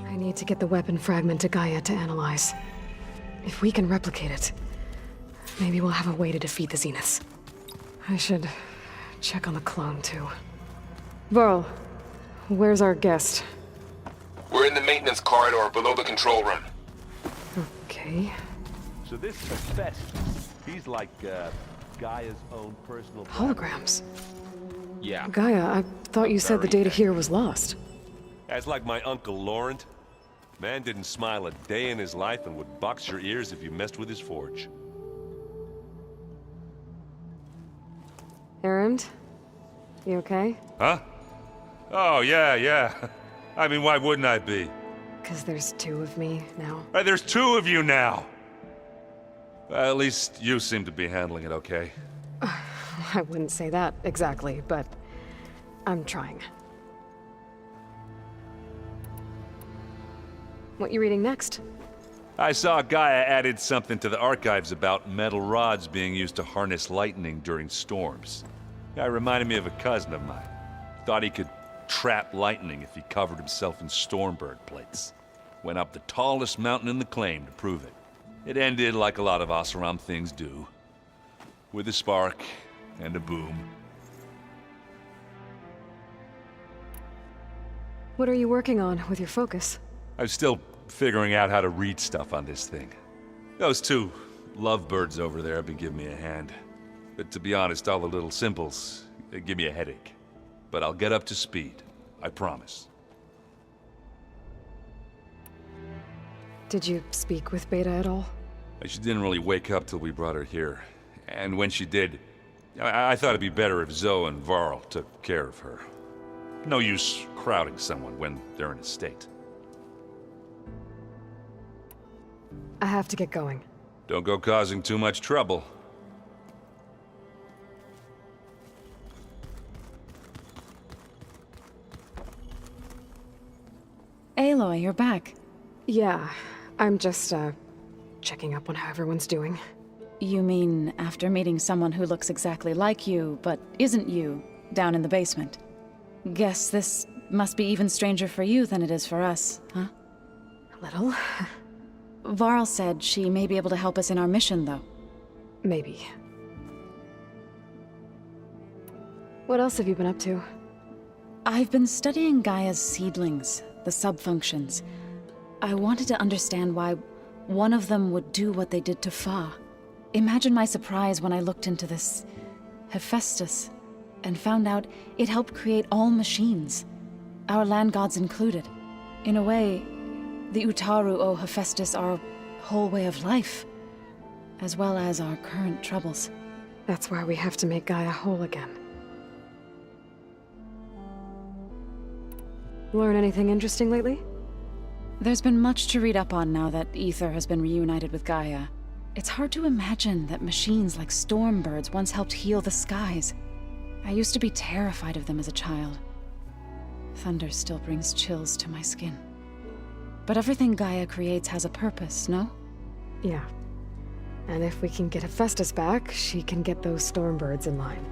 I need to get the weapon fragment to Gaia to analyze. If we can replicate it, maybe we'll have a way to defeat the Zeniths. I should check on the clone, too. Varl, where's our guest? We're in the maintenance corridor below the control room. Okay. So this Hephaestus, he's like, Gaia's own personal... Holograms? Yeah. Gaia, I thought you said the data here was lost. That's like my Uncle Laurent. Man didn't smile a day in his life and would box your ears if you messed with his forge. Erend? You okay? Huh? Oh, yeah. I mean, why wouldn't I be? 'Cause there's two of me now. There's two of you now! At least you seem to be handling it okay. I wouldn't say that exactly, but I'm trying. What you reading next? I saw Gaia added something to the archives about metal rods being used to harness lightning during storms. Guy reminded me of a cousin of mine. Thought he could trap lightning if he covered himself in Stormbird plates. Went up the tallest mountain in the claim to prove it. It ended like a lot of Oseram things do. With a spark and a boom. What are you working on with your focus? I'm still figuring out how to read stuff on this thing. Those two lovebirds over there have been giving me a hand. But to be honest, all the little symbols, they give me a headache. But I'll get up to speed. I promise. Did you speak with Beta at all? She didn't really wake up till we brought her here. And when she did, I thought it'd be better if Zoe and Varl took care of her. No use crowding someone when they're in a state. I have to get going. Don't go causing too much trouble. Aloy, you're back. Yeah, I'm just, checking up on how everyone's doing. You mean after meeting someone who looks exactly like you, but isn't you, down in the basement? Guess this must be even stranger for you than it is for us, huh? A little. Varl said she may be able to help us in our mission, though. Maybe. What else have you been up to? I've been studying Gaia's seedlings, the subfunctions. I wanted to understand why one of them would do what they did to Fa. Imagine my surprise when I looked into this Hephaestus and found out it helped create all machines, our land gods included. In a way, the Utaru owe Hephaestus our whole way of life, as well as our current troubles. That's why we have to make Gaia whole again. Learn anything interesting lately? There's been much to read up on now that Ether has been reunited with Gaia. It's hard to imagine that machines like Stormbirds once helped heal the skies. I used to be terrified of them as a child. Thunder still brings chills to my skin. But everything Gaia creates has a purpose, no? Yeah. And if we can get Hephaestus back, she can get those Stormbirds in line.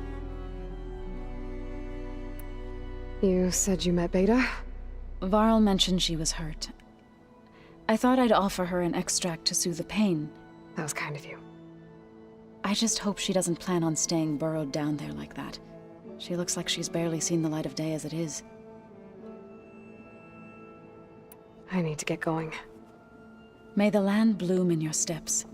You said you met Beta? Varl mentioned she was hurt. I thought I'd offer her an extract to soothe the pain. That was kind of you. I just hope she doesn't plan on staying burrowed down there like that. She looks like she's barely seen the light of day as it is. I need to get going. May the land bloom in your steps.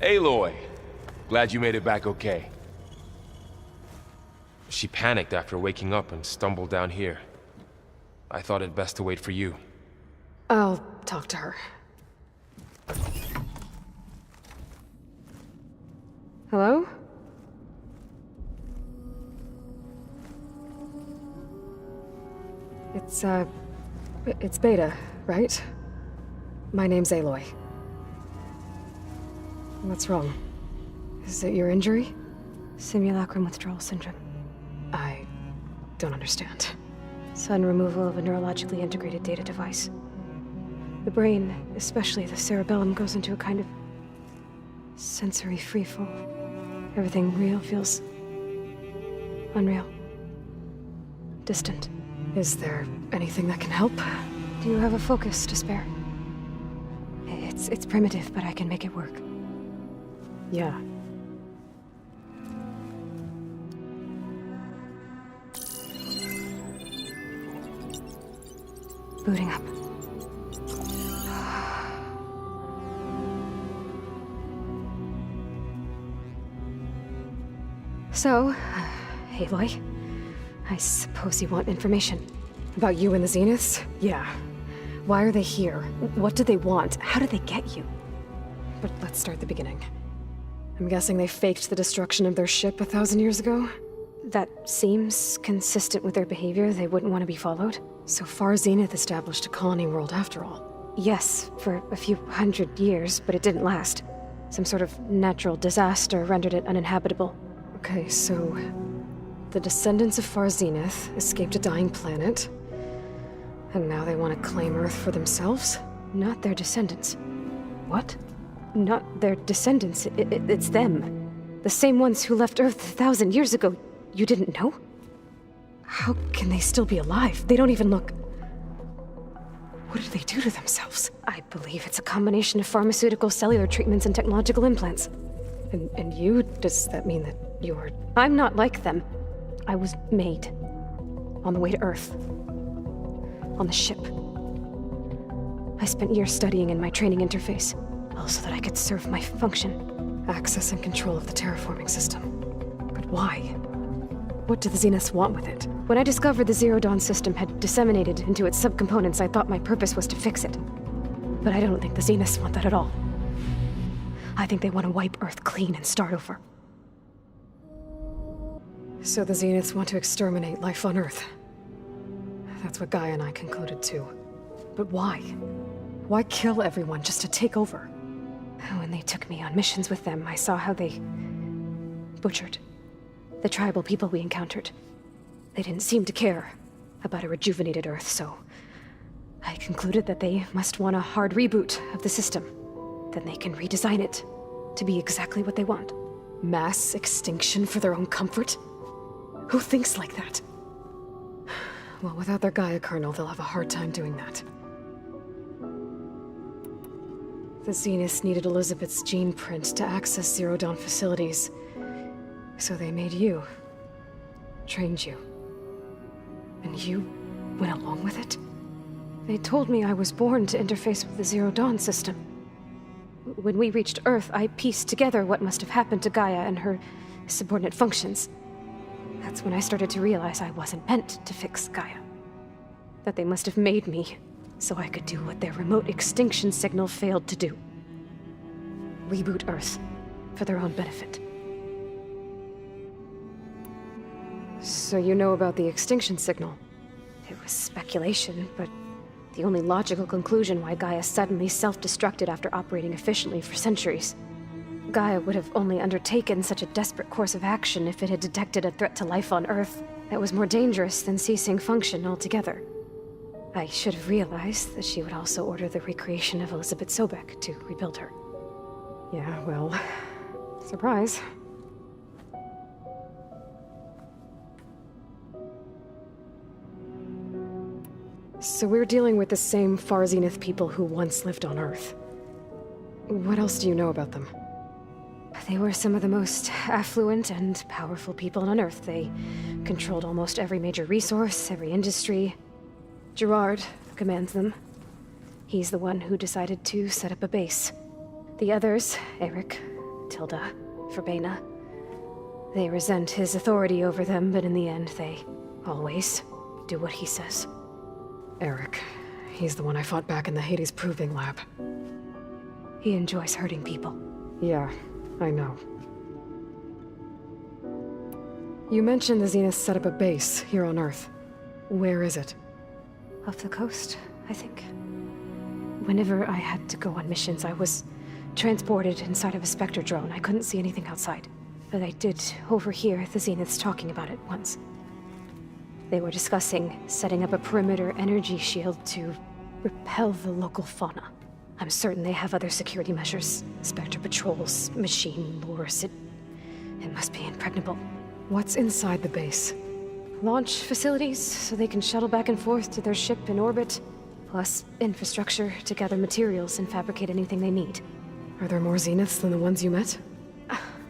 Aloy! Glad you made it back okay. She panicked after waking up and stumbled down here. I thought it best to wait for you. I'll talk to her. Hello? It's Beta, right? My name's Aloy. What's wrong? Is it your injury? Simulacrum withdrawal syndrome. I don't understand. Sudden removal of a neurologically integrated data device. The brain, especially the cerebellum, goes into a kind of sensory freefall. Everything real feels unreal. Distant. Is there anything that can help? Do you have a focus to spare? It's primitive, but I can make it work. Yeah. Booting up. So, Aloy, I suppose you want information. About you and the Zeniths? Yeah. Why are they here? What do they want? How did they get you? But let's start the beginning. I'm guessing they faked the destruction of their ship 1,000 years ago? That seems consistent with their behavior. They wouldn't want to be followed. So far, Zenith established a colony world after all. Yes, for a few hundred years, but it didn't last. Some sort of natural disaster rendered it uninhabitable. Okay, so the descendants of Far Zenith escaped a dying planet, and now they want to claim Earth for themselves? Not their descendants. What? Not their descendants. It's them. The same ones who left Earth 1,000 years ago. You didn't know? How can they still be alive? They don't even look... What did they do to themselves? I believe it's a combination of pharmaceutical, cellular treatments, and technological implants. And you? Does that mean that you're... I'm not like them. I was made. On the way to Earth. On the ship. I spent years studying in my training interface, all so that I could serve my function. Access and control of the terraforming system. But why? What do the Zeniths want with it? When I discovered the Zero Dawn system had disseminated into its subcomponents, I thought my purpose was to fix it. But I don't think the Zeniths want that at all. I think they want to wipe Earth clean and start over. So the Zeniths want to exterminate life on Earth. That's what Gaia and I concluded too. But why? Why kill everyone just to take over? When they took me on missions with them, I saw how they butchered the tribal people we encountered. They didn't seem to care about a rejuvenated Earth, so I concluded that they must want a hard reboot of the system. Then they can redesign it to be exactly what they want. Mass extinction for their own comfort? Who thinks like that? Well, without their Gaia kernel, they'll have a hard time doing that. The Zeniths needed Elisabet's gene print to access Zero Dawn facilities. So they made you. Trained you. And you went along with it? They told me I was born to interface with the Zero Dawn system. When we reached Earth, I pieced together what must have happened to Gaia and her subordinate functions. That's when I started to realize I wasn't meant to fix Gaia. That they must have made me so I could do what their remote extinction signal failed to do. Reboot Earth for their own benefit. So you know about the extinction signal? It was speculation, but the only logical conclusion why Gaia suddenly self-destructed after operating efficiently for centuries. Gaia would have only undertaken such a desperate course of action if it had detected a threat to life on Earth that was more dangerous than ceasing function altogether. I should have realized that she would also order the recreation of Elisabet Sobeck to rebuild her. Yeah, well... surprise. So we're dealing with the same Far Zenith people who once lived on Earth. What else do you know about them? They were some of the most affluent and powerful people on Earth. They controlled almost every major resource, every industry. Gerard commands them. He's the one who decided to set up a base. The others, Eric, Tilda, Verbena, they resent his authority over them, but in the end, they always do what he says. Eric. He's the one I fought back in the Hades Proving Lab. He enjoys hurting people. Yeah, I know. You mentioned the Zeniths set up a base here on Earth. Where is it? Off the coast, I think. Whenever I had to go on missions, I was transported inside of a Spectre drone. I couldn't see anything outside. But I did overhear the Zeniths talking about it once. They were discussing setting up a perimeter energy shield to repel the local fauna. I'm certain they have other security measures. Spectre patrols, machine lures. It must be impregnable. What's inside the base? Launch facilities, so they can shuttle back and forth to their ship in orbit. Plus, infrastructure to gather materials and fabricate anything they need. Are there more Zeniths than the ones you met?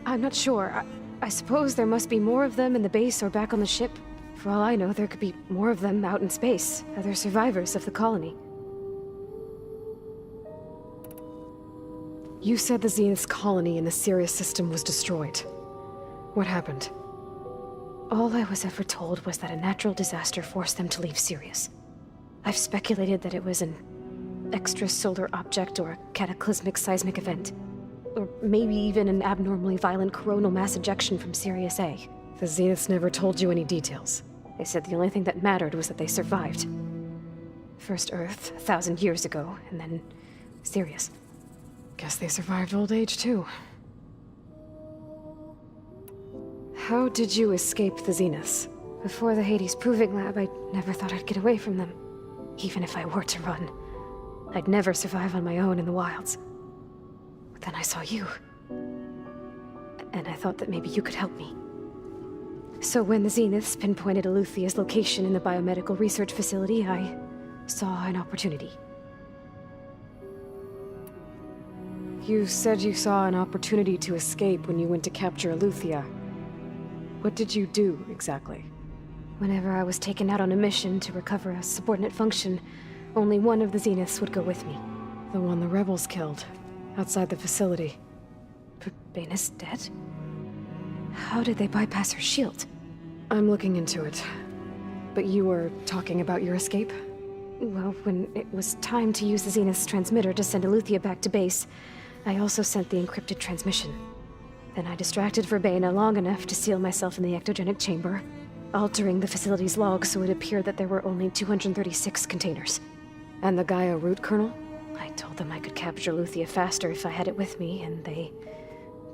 I'm not sure. I suppose there must be more of them in the base or back on the ship. For all I know, there could be more of them out in space, other survivors of the colony. You said the Zenith's colony in the Sirius system was destroyed. What happened? All I was ever told was that a natural disaster forced them to leave Sirius. I've speculated that it was an extrasolar object or a cataclysmic seismic event. Or maybe even an abnormally violent coronal mass ejection from Sirius A. The Zeniths never told you any details. They said the only thing that mattered was that they survived. First Earth, 1,000 years ago, and then Sirius. Guess they survived old age, too. How did you escape the Zeniths? Before the Hades Proving Lab, I never thought I'd get away from them. Even if I were to run, I'd never survive on my own in the wilds. But then I saw you. And I thought that maybe you could help me. So when the Zeniths pinpointed Eluthia's location in the biomedical research facility, I saw an opportunity. You said you saw an opportunity to escape when you went to capture Eluthia. What did you do, exactly? Whenever I was taken out on a mission to recover a subordinate function, only one of the Zeniths would go with me. The one the rebels killed, outside the facility. Banis dead? How did they bypass her shield? I'm looking into it. But you were talking about your escape? Well, when it was time to use the Zenith's transmitter to send Eluthia back to base, I also sent the encrypted transmission. Then I distracted Verbena long enough to seal myself in the ectogenic chamber, altering the facility's log so it appeared that there were only 236 containers. And the Gaia root kernel? I told them I could capture Eluthia faster if I had it with me, and they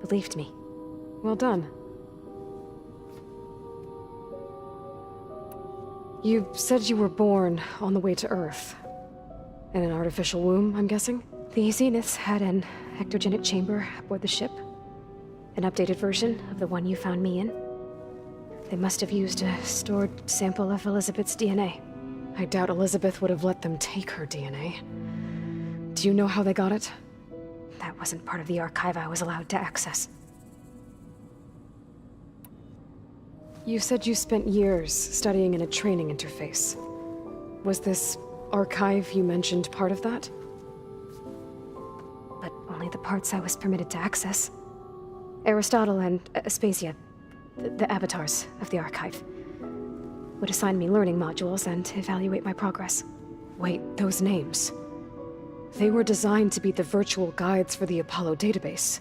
believed me. Well done. You said you were born on the way to Earth. In an artificial womb, I'm guessing? The Zeniths had an ectogenic chamber aboard the ship. An updated version of the one you found me in. They must have used a stored sample of Elisabet's DNA. I doubt Elisabet would have let them take her DNA. Do you know how they got it? That wasn't part of the archive I was allowed to access. You said you spent years studying in a training interface. Was this archive you mentioned part of that? But only the parts I was permitted to access. Aristotle and Aspasia, the avatars of the archive, would assign me learning modules and evaluate my progress. Wait, those names. They were designed to be the virtual guides for the Apollo database,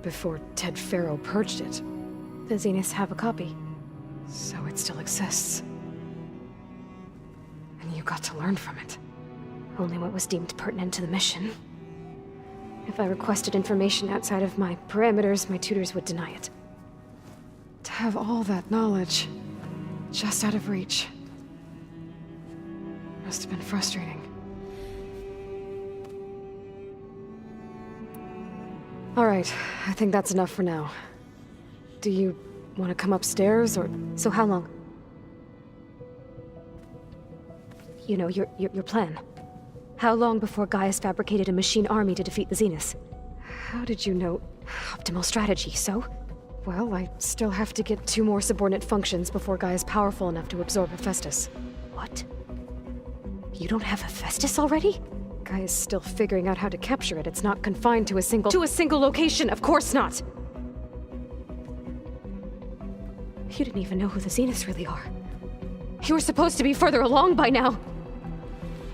before Ted Faro purged it. The Zeniths have a copy. So it still exists. And you got to learn from it. Only what was deemed pertinent to the mission. If I requested information outside of my parameters, my tutors would deny it. To have all that knowledge, just out of reach. Must have been frustrating. All right, I think that's enough for now. Do you want to come upstairs, or...? So how long? You know, your plan. How long before Gaius fabricated a machine army to defeat the Zeniths? How did you know? Optimal strategy, so? Well, I still have to get 2 more subordinate functions before Gaia's powerful enough to absorb Hephaestus. What? You don't have Hephaestus already? Gaia's still figuring out how to capture it. It's not confined to a single... To a single location! Of course not! You didn't even know who the Zeniths really are. You were supposed to be further along by now!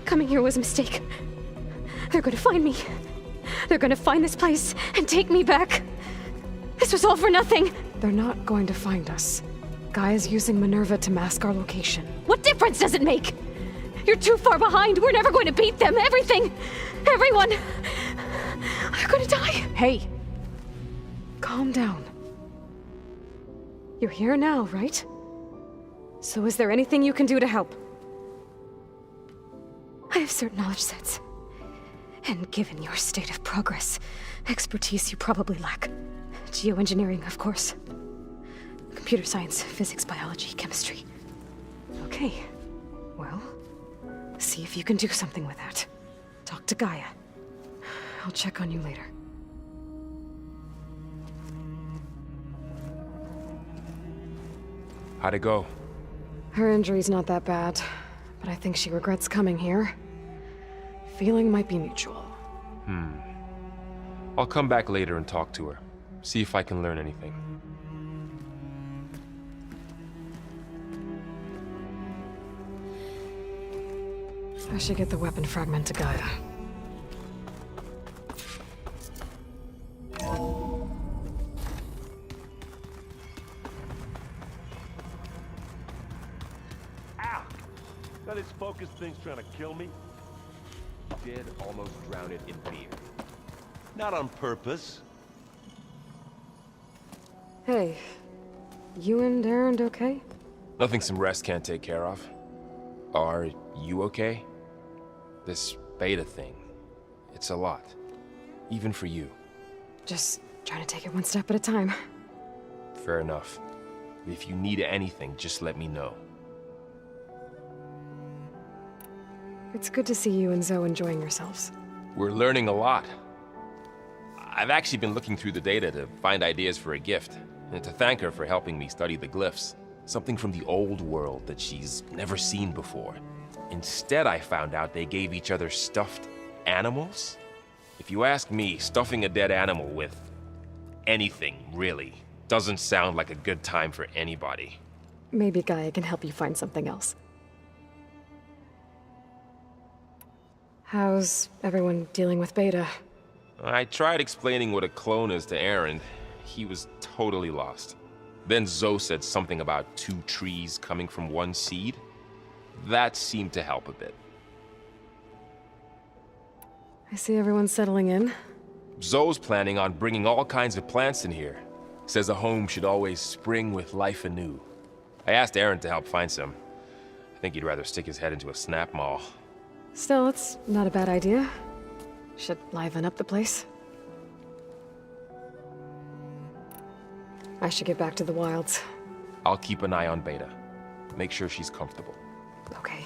Coming here was a mistake. They're gonna find me. They're gonna find this place and take me back. This was all for nothing. They're not going to find us. Gaia's using Minerva to mask our location. What difference does it make? You're too far behind. We're never going to beat them. Everything. Everyone. They're gonna die. Hey. Calm down. You're here now, right? So is there anything you can do to help? I have certain knowledge sets. And given your state of progress, expertise you probably lack. Geoengineering, of course. Computer science, physics, biology, chemistry. Okay. Well, see if you can do something with that. Talk to Gaia. I'll check on you later. How'd it go? Her injury's not that bad, but I think she regrets coming here. Feeling might be mutual. I'll come back later and talk to her. See if I can learn anything. I should get the weapon fragment to Gaia. Ow! Got this focus thing's trying to kill me? Did almost drown it in beer. Not on purpose. Hey, you and Erend okay? Nothing some rest can't take care of. Are you okay? This beta thing, it's a lot. Even for you. Just trying to take it one step at a time. Fair enough. If you need anything, just let me know. It's good to see you and Zoe enjoying yourselves. We're learning a lot. I've actually been looking through the data to find ideas for a gift, and to thank her for helping me study the glyphs. Something from the old world that she's never seen before. Instead, I found out they gave each other stuffed animals? If you ask me, stuffing a dead animal with anything, really, doesn't sound like a good time for anybody. Maybe Gaia can help you find something else. How's everyone dealing with beta? I tried explaining what a clone is to Erend. He was totally lost. Then Zoe said something about 2 trees coming from 1 seed. That seemed to help a bit. I see everyone's settling in. Zoe's planning on bringing all kinds of plants in here. Says a home should always spring with life anew. I asked Erend to help find some. I think he'd rather stick his head into a snap maul. Still, it's not a bad idea. Should liven up the place. I should get back to the wilds. I'll keep an eye on Beta. Make sure she's comfortable. Okay.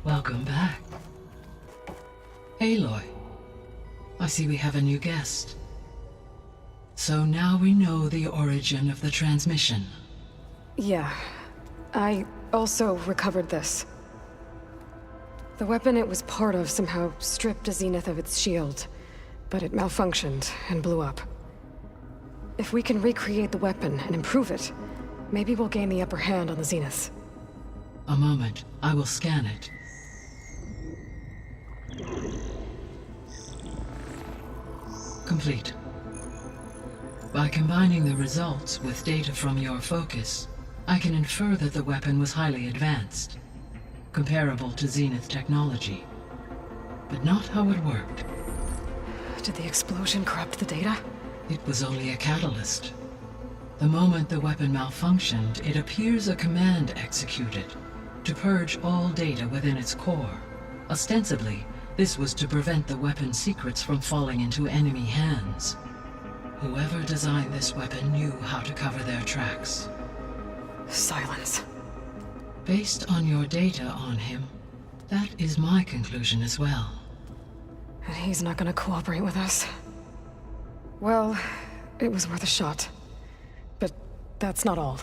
Welcome back. Aloy, I see we have a new guest. So now we know the origin of the transmission. Yeah. I also recovered this. The weapon it was part of somehow stripped a Zenith of its shield, but it malfunctioned and blew up. If we can recreate the weapon and improve it, maybe we'll gain the upper hand on the Zeniths. A moment, I will scan it. Complete. By combining the results with data from your focus, I can infer that the weapon was highly advanced, comparable to Zenith technology, but not how it worked. Did the explosion corrupt the data? It was only a catalyst. The moment the weapon malfunctioned, it appears a command executed to purge all data within its core. Ostensibly, this was to prevent the weapon's secrets from falling into enemy hands. Whoever designed this weapon knew how to cover their tracks. Sylens. Based on your data on him, that is my conclusion as well. And he's not gonna cooperate with us. Well, it was worth a shot. But that's not all.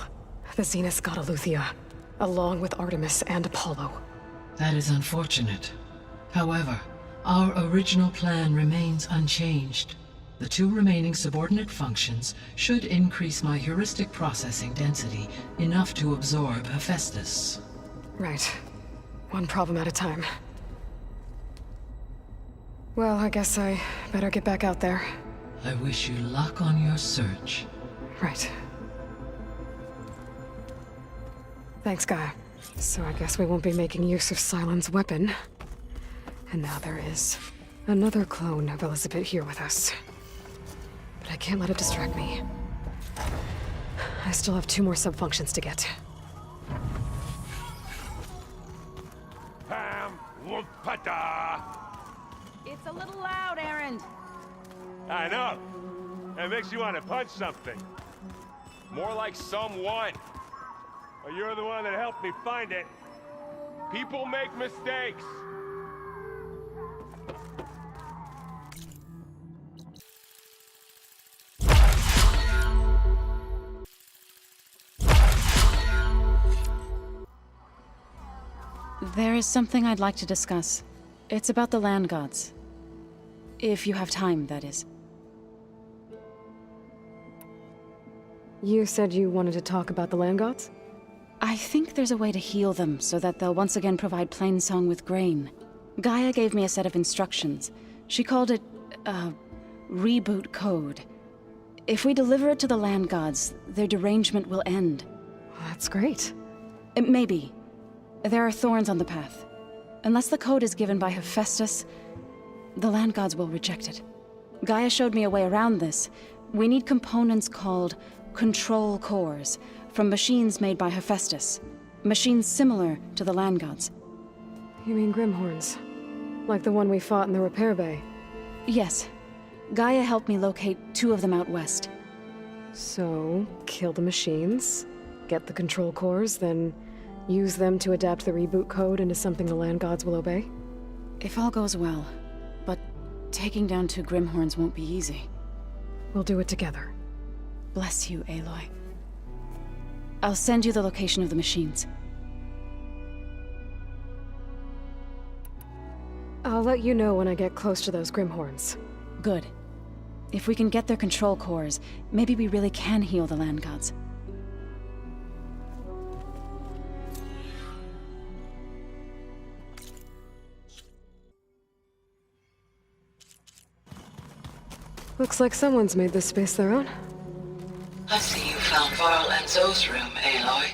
The Zeniths got Aletheia, along with Artemis and Apollo. That is unfortunate. However, our original plan remains unchanged. The 2 remaining subordinate functions should increase my heuristic processing density enough to absorb Hephaestus. Right. One problem at a time. Well, I guess I better get back out there. I wish you luck on your search. Right. Thanks, Gaia. So I guess we won't be making use of Sylens' weapon. And now there is another clone of Elisabet here with us. But I can't let it distract me. I still have 2 more sub-functions to get. Pam Wupata! It's a little loud, Erend. I know. It makes you want to punch something. More like someone. Well, you're the one that helped me find it. People make mistakes. There is something I'd like to discuss. It's about the land gods. If you have time, that is. You said you wanted to talk about the land gods? I think there's a way to heal them so that they'll once again provide Plainsong with grain. Gaia gave me a set of instructions. She called it, reboot code. If we deliver it to the land gods, their derangement will end. That's great. Maybe. There are thorns on the path. Unless the code is given by Hephaestus, the land gods will reject it. Gaia showed me a way around this. We need components called control cores, from machines made by Hephaestus. Machines similar to the land gods. You mean Grimhorns? Like the one we fought in the repair bay? Yes. Gaia helped me locate 2 of them out west. So, kill the machines, get the control cores, then use them to adapt the reboot code into something the land gods will obey? If all goes well. But taking down 2 Grimhorns won't be easy. We'll do it together. Bless you, Aloy. I'll send you the location of the machines. I'll let you know when I get close to those Grimhorns. Good. If we can get their control cores, maybe we really can heal the land gods. Looks like someone's made this space their own. I see you found Varl and Zoe's room, Aloy.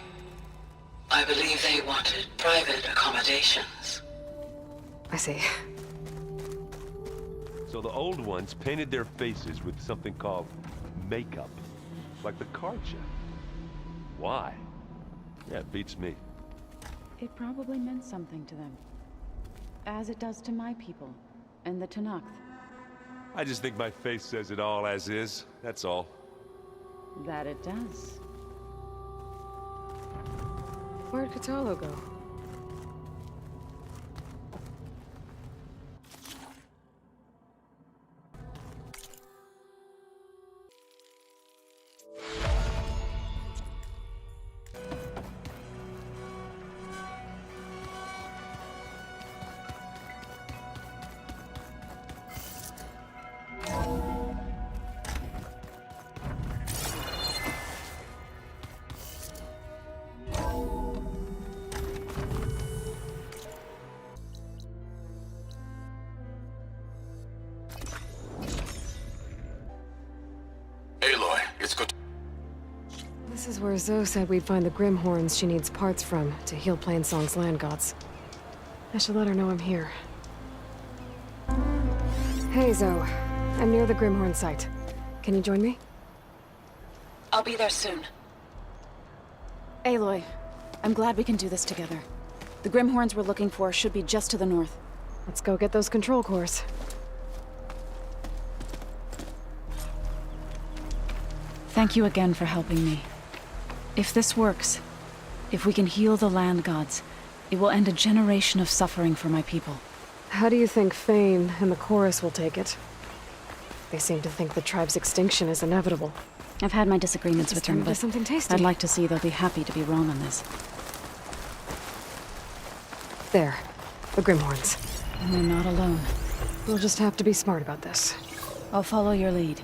I believe they wanted private accommodations. I see. So the old ones painted their faces with something called makeup. Like the card chef. Why? Yeah, it beats me. It probably meant something to them. As it does to my people, and the Tenakth. I just think my face says it all as is, that's all. That it does. Where'd Katalo go? Aloy, it's good. This is where Zoe said we'd find the Grimhorns she needs parts from to heal Plainsong's land gods. I should let her know I'm here. Hey, Zoe. I'm near the Grimhorn site. Can you join me? I'll be there soon. Aloy, I'm glad we can do this together. The Grimhorns we're looking for should be just to the north. Let's go get those control cores. Thank you again for helping me. If this works, if we can heal the land gods, it will end a generation of suffering for my people. How do you think Fane and the Chorus will take it? They seem to think the tribe's extinction is inevitable. I've had my disagreements with Just turn them, into but something tasty. I'd like to see they'll be happy to be wrong on this. There. The Grimhorns. And they're not alone. We'll just have to be smart about this. I'll follow your lead.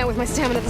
can't with my stamina.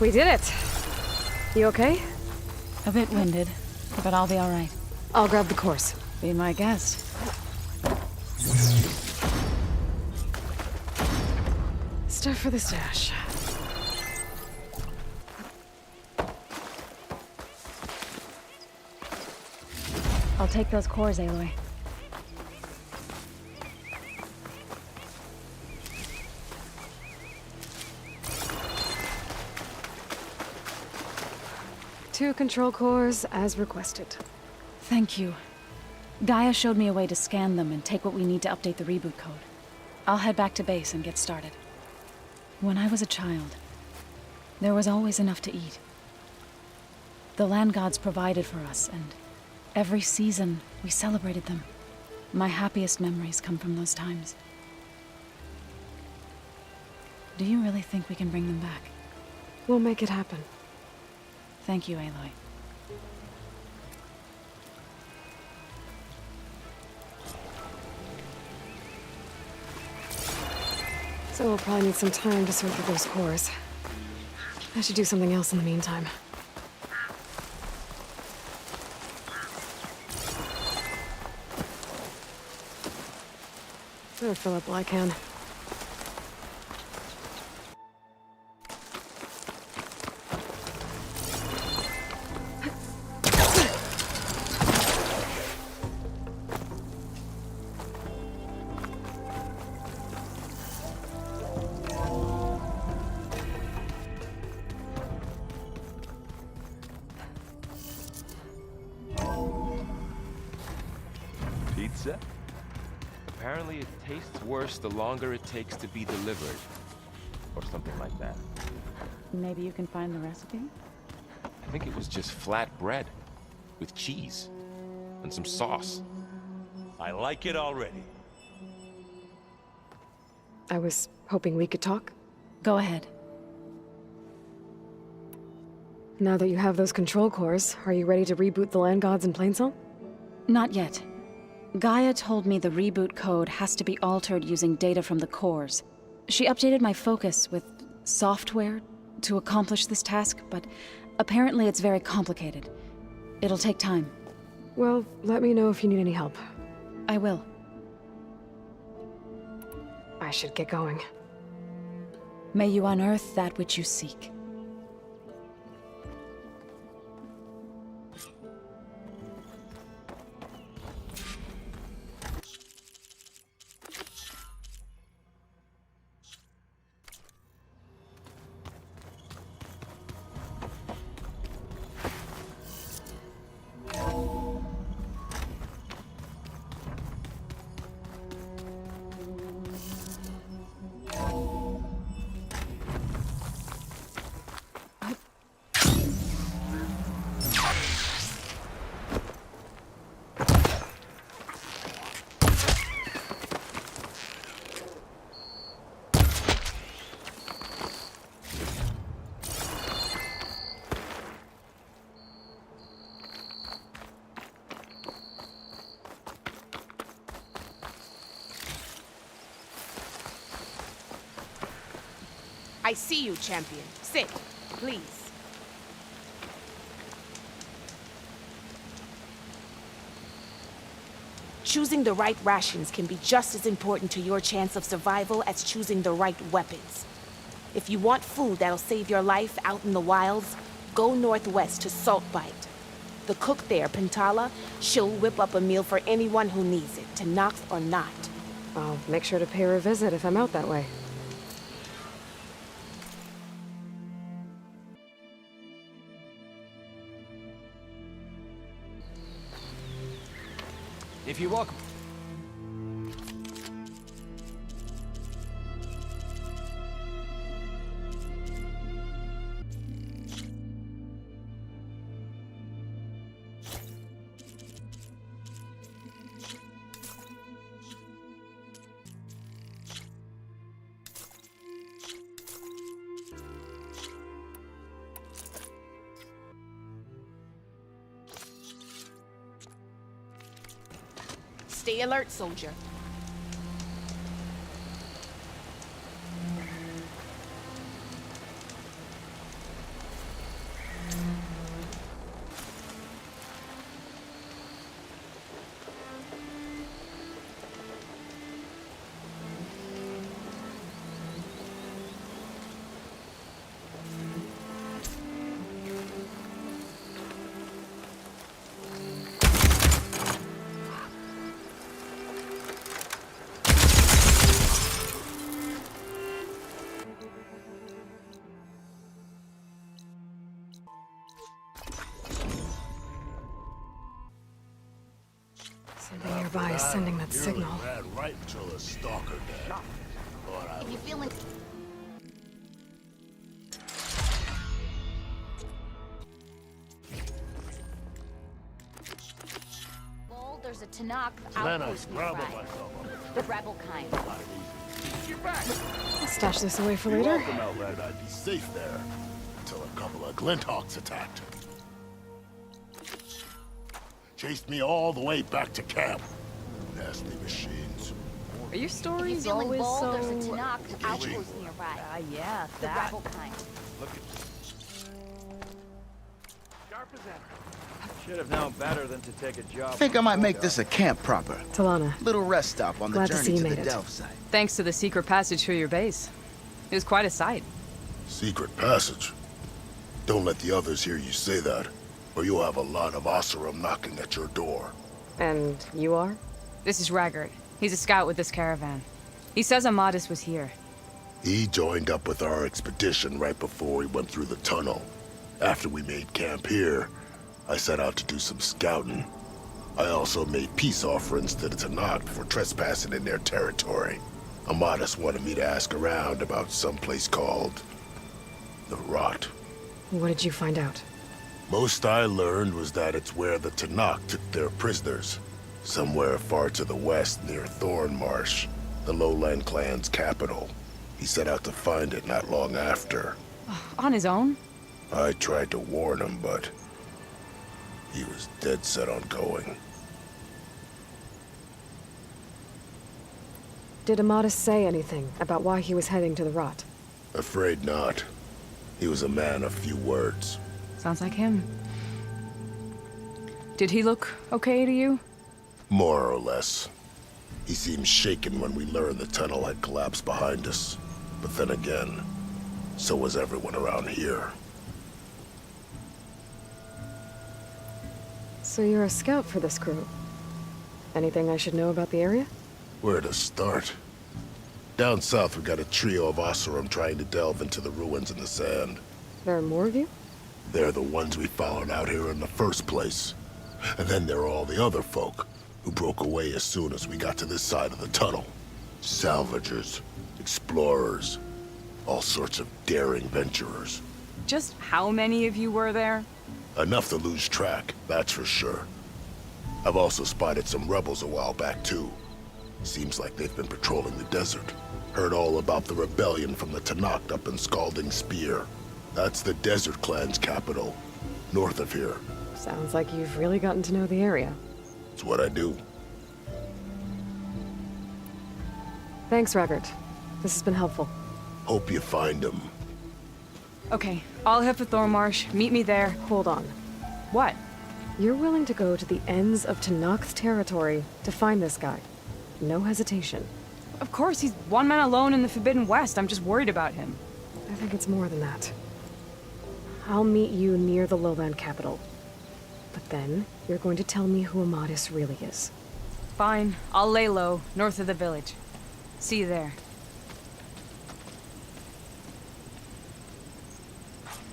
We did it. You okay? A bit winded, but I'll be all right. I'll grab the course. Be my guest. Stuff for the stash. I'll take those cores, Aloy. Two control cores, as requested. Thank you. Gaia showed me a way to scan them and take what we need to update the reboot code. I'll head back to base and get started. When I was a child, there was always enough to eat. The land gods provided for us, and every season we celebrated them. My happiest memories come from those times. Do you really think we can bring them back? We'll make it happen. Thank you, Aloy. So we'll probably need some time to sort through those cores. I should do something else in the meantime. Better fill up while I can. Pizza? Apparently it tastes worse the longer it takes to be delivered. Or something like that. Maybe you can find the recipe? I think it was just flat bread. With cheese. And some sauce. I like it already. I was hoping we could talk. Go ahead. Now that you have those control cores, are you ready to reboot the land gods in Plainsong? Not yet. Gaia told me the reboot code has to be altered using data from the cores. She updated my focus with software to accomplish this task, but apparently it's very complicated. It'll take time. Well, let me know if you need any help. I will. I should get going. May you unearth that which you seek. I see you, champion. Sit, please. Choosing the right rations can be just as important to your chance of survival as choosing the right weapons. If you want food that'll save your life out in the wilds, go northwest to Saltbite. The cook there, Pintala, she'll whip up a meal for anyone who needs it, Tenakth or not. I'll make sure to pay her a visit if I'm out that way. If you walk... Stay alert, soldier. Something nearby is sending that signal. Right until the stalker dead. You feeling... Well, there's a Tenakth outpost nearby. The rebel kind. Stash this away for later. I'd be safe there until a couple of Glinthawks attacked. Chased me all the way back to camp. Nasty machines. Are your stories Feeling always bold, so... there's a Tenakth outpost nearby. yeah, The that. rebel kind. Should have known better than to take a job. Think I might make this a camp proper. Talana. Little rest stop on the Glad to see journey you to made the it. Delve site. Thanks to the secret passage through your base. It was quite a sight. Secret passage. Don't let the others hear you say that, or you'll have a lot of Oseram knocking at your door. And you are? This is Raggart. He's a scout with this caravan. He says Amadis was here. He joined up with our expedition right before we went through the tunnel. After we made camp here, I set out to do some scouting. I also made peace offerings to the Tenakth for trespassing in their territory. Amadis wanted me to ask around about some place called the Rot. What did you find out? Most I learned was that it's where the Tenakth took their prisoners. Somewhere far to the west near Thornmarsh, the Lowland clan's capital. He set out to find it not long after. On his own? I tried to warn him, but he was dead set on going. Did Amadis say anything about why he was heading to the Rot? Afraid not. He was a man of few words. Sounds like him. Did he look okay to you? More or less. He seemed shaken when we learned the tunnel had collapsed behind us. But then again, so was everyone around here. So you're a scout for this crew. Anything I should know about the area? Where to start? Down south we got a trio of Oseram trying to delve into the ruins in the sand. There are more of you? They're the ones we followed out here in the first place. And then there are all the other folk, who broke away as soon as we got to this side of the tunnel. Salvagers, explorers, all sorts of daring venturers. Just how many of you were there? Enough to lose track, that's for sure. I've also spotted some rebels a while back too. Seems like they've been patrolling the desert. Heard all about the rebellion from the Tenakth up in Scalding Spear. That's the Desert Clan's capital, north of here. Sounds like you've really gotten to know the area. It's what I do. Thanks, Raggart. This has been helpful. Hope you find them. Okay, I'll head for Thornmarsh. Meet me there. Hold on. What? You're willing to go to the ends of Tenakth territory to find this guy. No hesitation. Of course, he's one man alone in the Forbidden West. I'm just worried about him. I think it's more than that. I'll meet you near the lowland capital. But then, you're going to tell me who Amadis really is. Fine. I'll lay low, north of the village. See you there.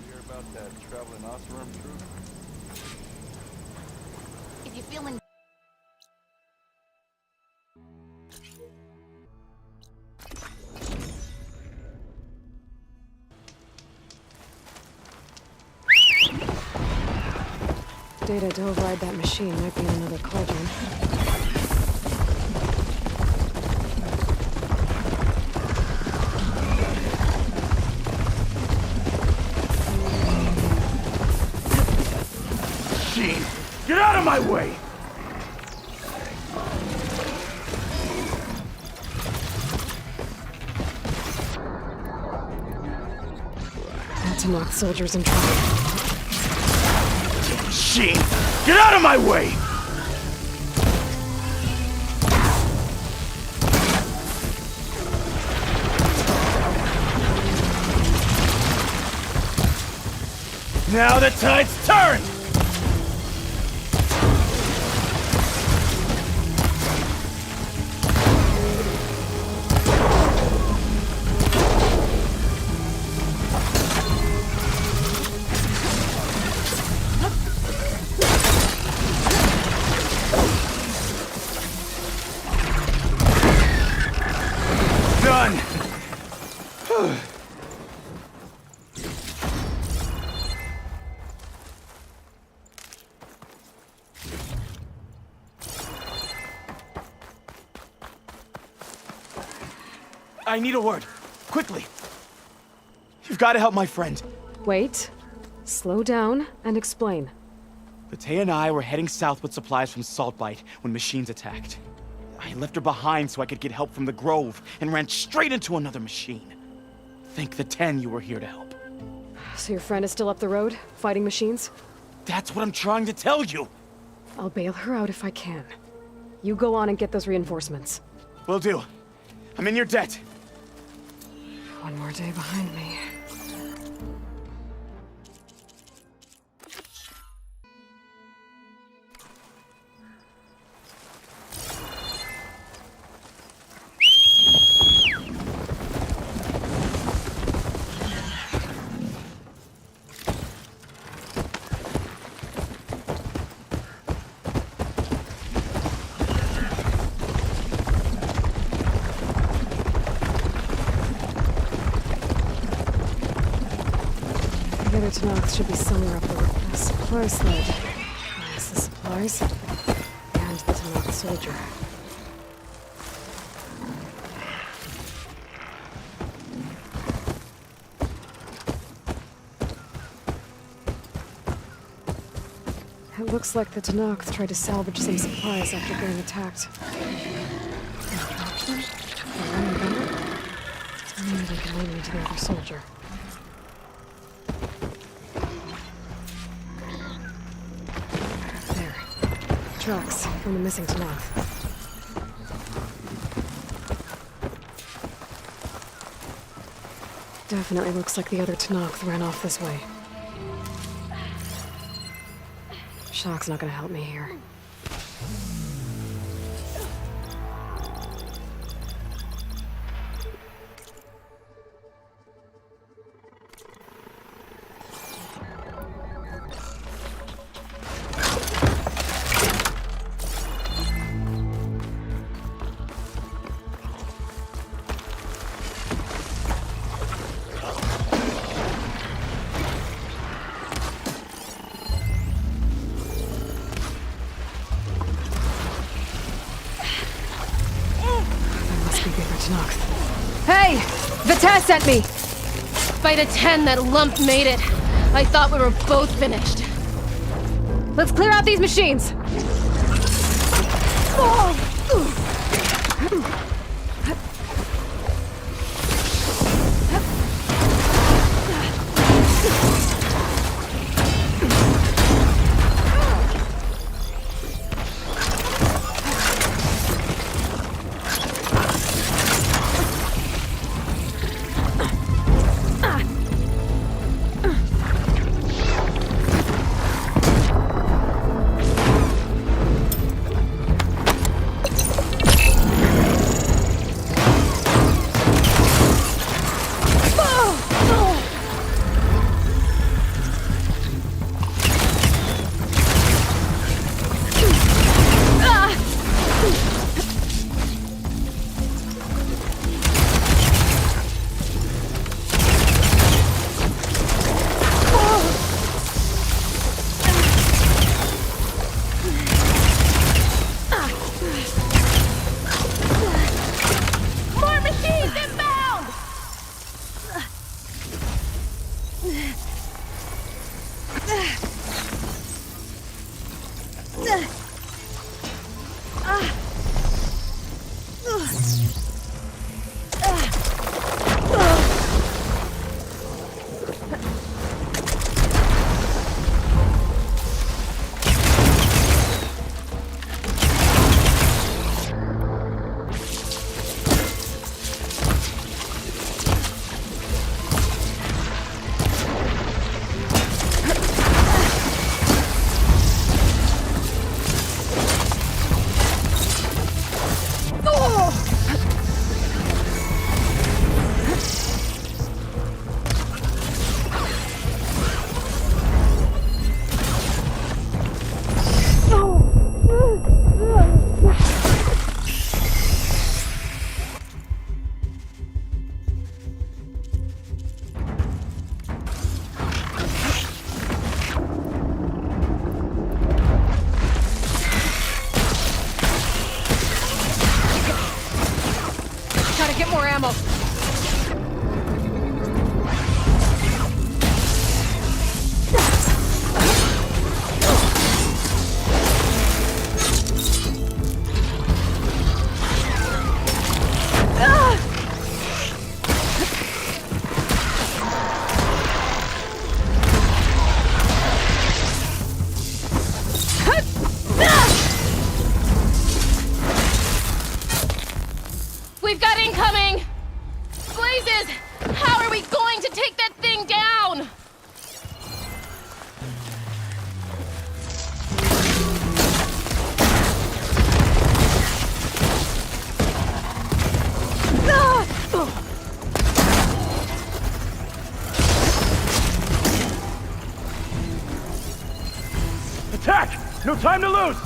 You hear about that traveling Oseram troop? If you're feeling Data to override that machine might be in another cauldron. Get out of my way! Tenakth soldiers in trouble. Machine! Get out of my way! Now the tide's turned! Done! I need a word. Quickly. You've got to help my friend. Wait. Slow down and explain. Bate and I were heading south with supplies from Saltbite when machines attacked. I left her behind so I could get help from the Grove and ran straight into another machine. Thank the 10 you were here to help. So your friend is still up the road, fighting machines? That's what I'm trying to tell you. I'll bail her out if I can. You go on and get those reinforcements. Will do. I'm in your debt. One more day behind me. The Tenakth should be somewhere up the supply sled. There's the supplies. And the Tenakth soldier. It looks like the Tenakth tried to salvage some supplies after getting attacked. And dropped them? Or running back? Maybe they can lead me to the other soldier. Tracks from the missing Tenakth. Definitely looks like the other Tenakth ran off this way. Shock's not gonna help me here. Hey! Vita sent me! By the 10, that lump made it. I thought we were both finished. Let's clear out these machines! Get more ammo. We've got incoming! Blazes! How are we going to take that thing down? Attack! No time to lose!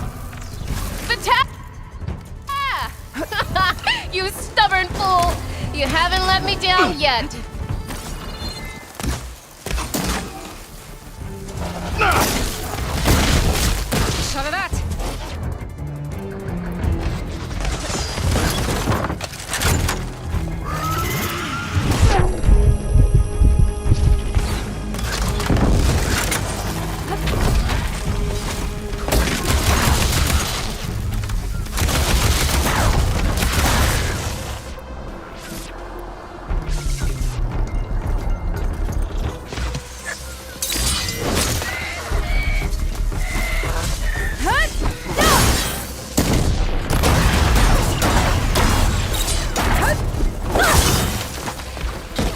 Attack! You stubborn fool! You haven't let me down yet. Shot of that!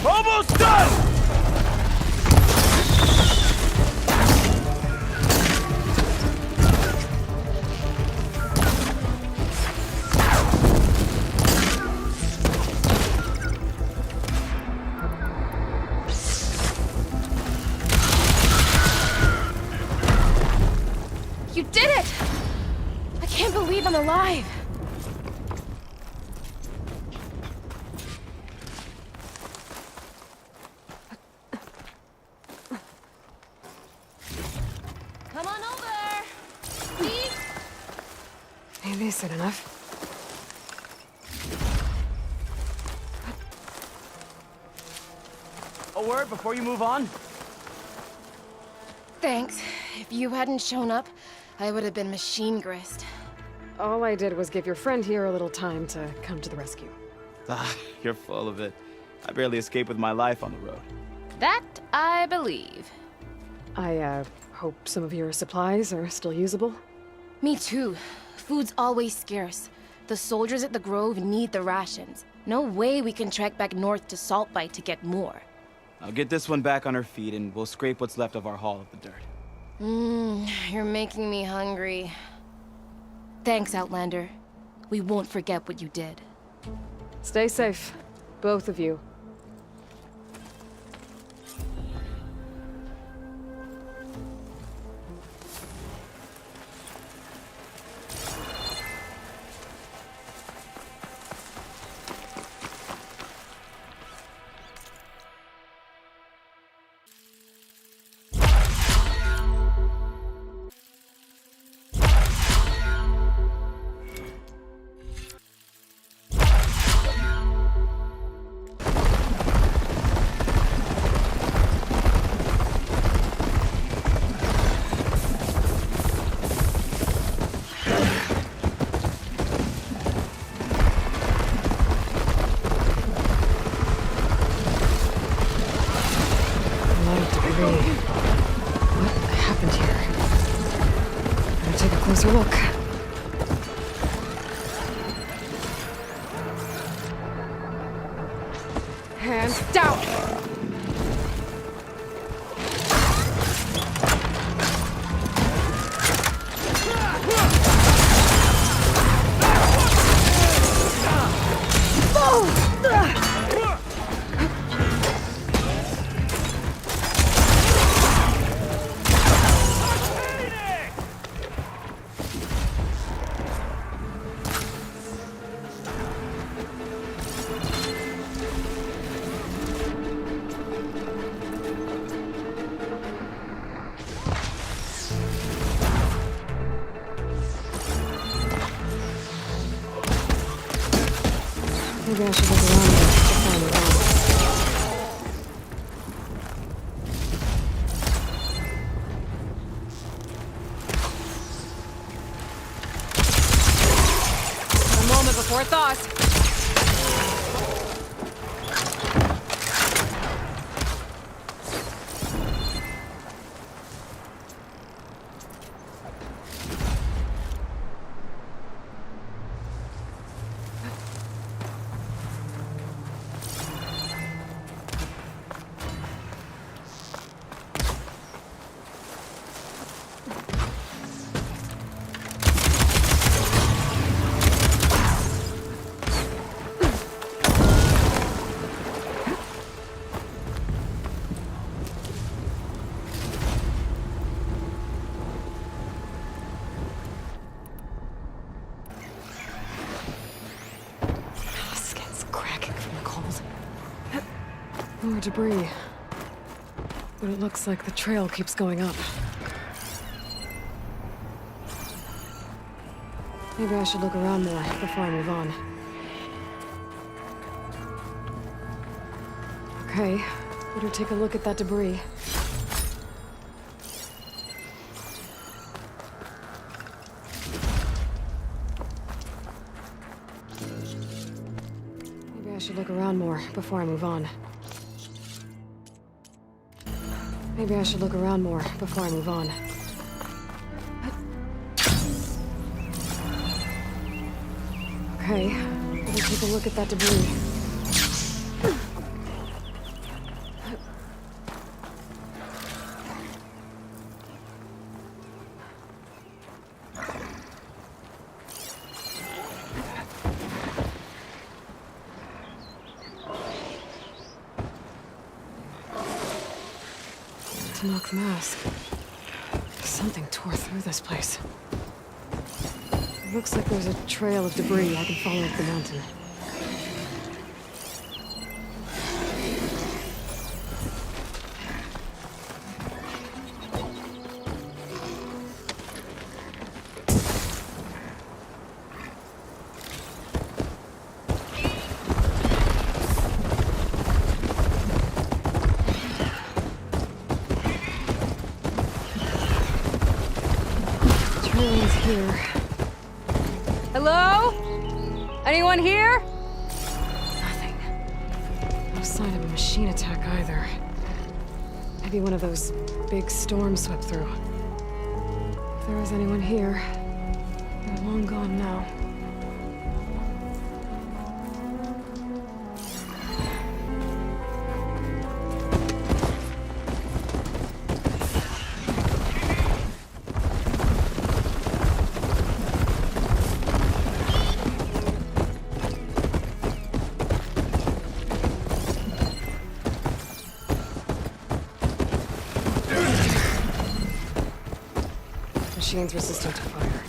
Almost done! You did it! I can't believe I'm alive. Come on over! Please? Maybe soon enough. A word before you move on? Thanks. If you hadn't shown up, I would have been machine grist. All I did was give your friend here a little time to come to the rescue. Ah, you're full of it. I barely escaped with my life on the road. That I believe. I, hope some of your supplies are still usable. Me too. Food's always scarce. The soldiers at the Grove need the rations. No way we can trek back north to Saltbite to get more. I'll get this one back on her feet and we'll scrape what's left of our haul of the dirt. You're making me hungry. Thanks, Outlander. We won't forget what you did. Stay safe, both of you. Hands down! Maybe I should look around here to find it all. A moment before thaws. More debris. But it looks like the trail keeps going up. Maybe I should look around more before I move on. Okay, better take a look at that debris. Maybe I should look around more before I move on. Maybe I should look around more before I move on. Okay, better take a look at that debris. Tenakth mask. Something tore through this place. It looks like there's a trail of debris I can follow up the mountain. Here. Hello? Anyone here? Nothing. No sign of a machine attack either. Maybe one of those big storms swept through. If there was anyone here, they're long gone now. Machine's resistant to fire.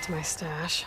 right to my stash.